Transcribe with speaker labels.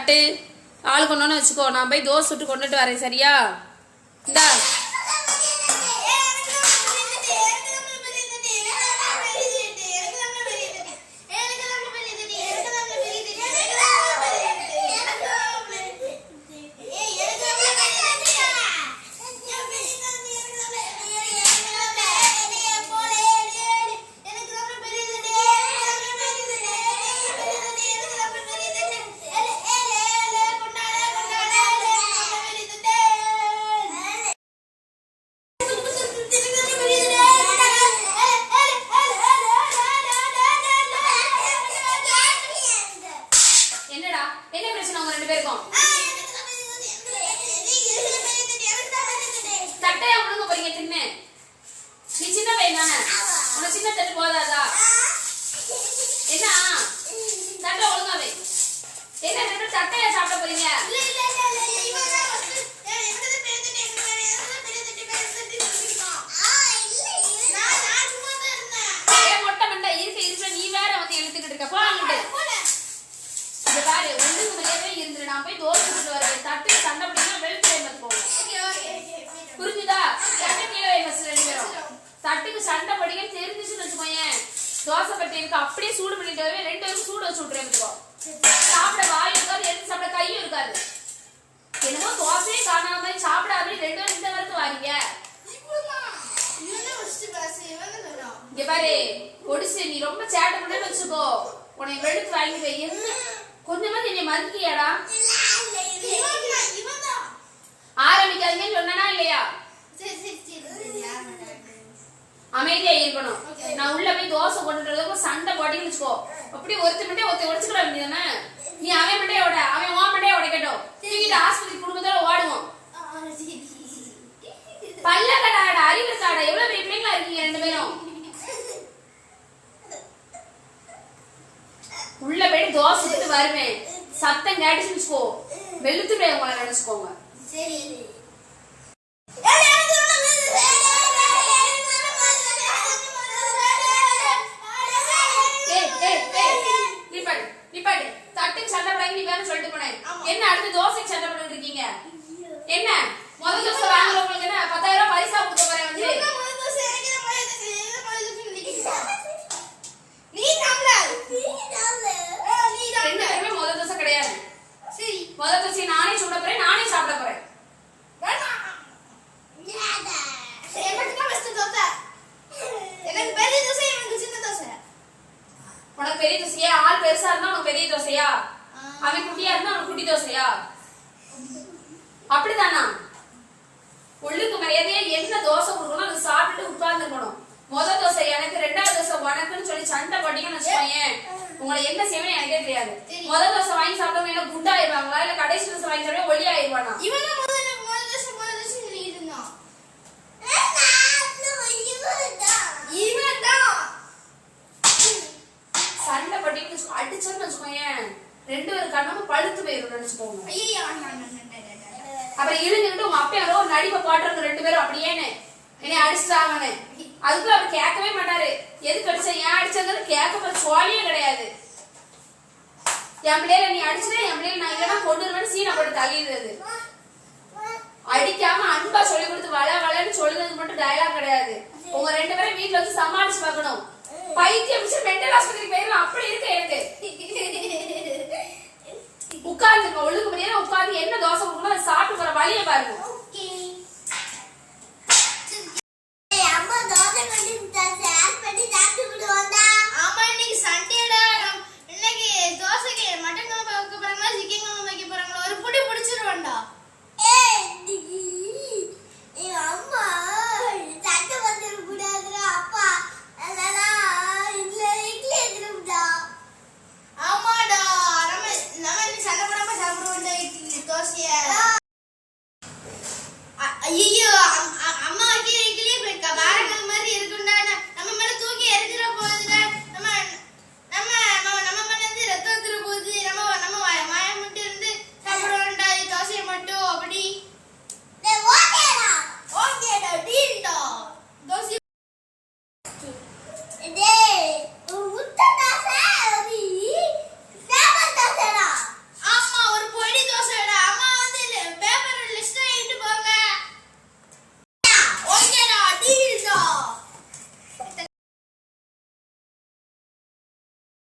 Speaker 1: தட்டு ஆள் கொண்டோன்னு வச்சுக்கோ. நான் போய் தோசை சுட்டு கொண்டுட்டு வரேன். சரியா? இந்தா தட்டுக்கு சண்டை படிக்க தெரிஞ்சுன்னு வச்சுக்கோயேன். தோசை கட்டி இருக்கு அப்படியே சூடு பண்ணிட்டு வருவேன். 2 பேரும் சூடு வச்சு விட்டுருவோம். சாப்பிட வாய் இருக்காது, எடுத்து சாப்பிட கையும் இருக்காது. என்னமோ தோசையே காணாம மாதிரி சாப்பிடாம 2 பேரும் இந்த வரைக்கும் வாரீங்க. இங்க பாரு ஒடிசு, நீ ரொம்ப சேட்டை பண்ணு வச்சுக்கோ. உன்னை வெளுத்து வாங்கி போய் என்ன கொஞ்சமாவது என்னை மதிக்கியாடா? ஆரம்பிக்காதீங்கன்னு சொன்னா இல்லையா? அமைதியா இருக்கணும். நான் உள்ள போய் தோசை கொண்டுட்டு சண்டை போட்டின்னு வச்சுக்கோ. அப்படி ஒருத்தர் மட்டும் ஒருத்தர் உடச்சுக்கிட வேண்டியதானே? நீ அவன் மட்டும் ஓட, அவன் ஓ மட்டும் உடைக்கட்டும். தூக்கிட்டு ஆஸ்பத்திரி குடும்பத்தோட ஓடுவோம். பல்ல கடாடா, அறிவு இருக்காடா? எவ்வளவு பெரிய பிள்ளைங்களா இருக்கீங்க 2 பேரும். உள்ள போய் தோசை சுட்டு வருவேன். சத்தம் கேட்டுச்சுன்னு வச்சுக்கோ, வெளுத்து போய் உங்களை நினைச்சுக்கோங்க. சரி என்ன அடுத்து தோசைக்கு சண்டை போட்டு இருக்கீங்க? என்ன முதல் தோசை வாங்குறவங்களுக்கு என்ன 10,000 ரூபாய் பரிசா கொடுக்க போறேன் வந்து. முதல் தோசை கிடையாது. சரி முதல் தோசை நானே சுட போறேன், நானே சாப்பிட போறேன். உனக்கு பெரிய தோசையா? ஆள் பெருசா இருந்தா உனக்கு பெரிய தோசையா? அவன் குட்டியா இருந்தா அவன் குட்டி தோசையா? அப்படிதானா? உள்ளுக்கு மரியாதையா என்ன தோசை கொடுக்கணும் அதை சாப்பிட்டு உட்கார்ந்துக்கணும். முதல் தோசை எனக்கு, 2வது தோசை உனக்குன்னு சொல்லி சண்டை போட்டீங்கன்னு வச்சுக்கோயேன், உங்களை என்ன செய்வேன்னு எனக்கே தெரியாது. முதல் தோசை வாங்கி சாப்பிட்டவங்க என்ன குண்டாயிருவாங்களா இல்ல கடைசி தோசை வாங்கி சாப்பிட ஒளி ஆயிருவானா? சண்டை போட்டீங்கன்னு அடிச்சோன்னு வச்சுக்கோயேன், 2 பேரும் கண்ணமும் பழுத்து போயிரும் நினைச்சுக்கோங்க. அப்புறம் இழுந்துக்கிட்டு உங்க அப்பா ஒரு நடிப்பை பாட்டுறவங்க 2 பேரும் அப்படியே என்னை அடிச்சுட்டாங்கன்னு. அதுக்குள்ள அவர் கேட்கவே மாட்டாரு. எதுக்கு அடிச்ச, ஏன் அடிச்சாங்க கேட்க போற சோழியே கிடையாது. என் பிள்ளையில நீ அடிச்சுனா என் பிள்ளைல நான் இல்லைன்னா கொண்டு சீனை போட்டு தள்ளிடுறது. அடிக்காம அன்பா சொல்லி கொடுத்து வள வளன்னு சொல்லுறது மட்டும் டயலாக் கிடையாது. உங்க 2 பேரும் வீட்டுல வச்சு சமாளிச்சு பார்க்கணும். பைத்தியம் பிடிச்சு மென்டல் ஆஸ்பத்திரிக்கு போயிடும். அப்படி இருக்கு எனக்கு. உட்கார்ந்து ஒழுங்கு முடியாது உட்கார்ந்து என்ன தோசை கொடுக்கணும் அதை சாப்பிட்டு போற வழியை பாருங்க.
Speaker 2: ஐயோ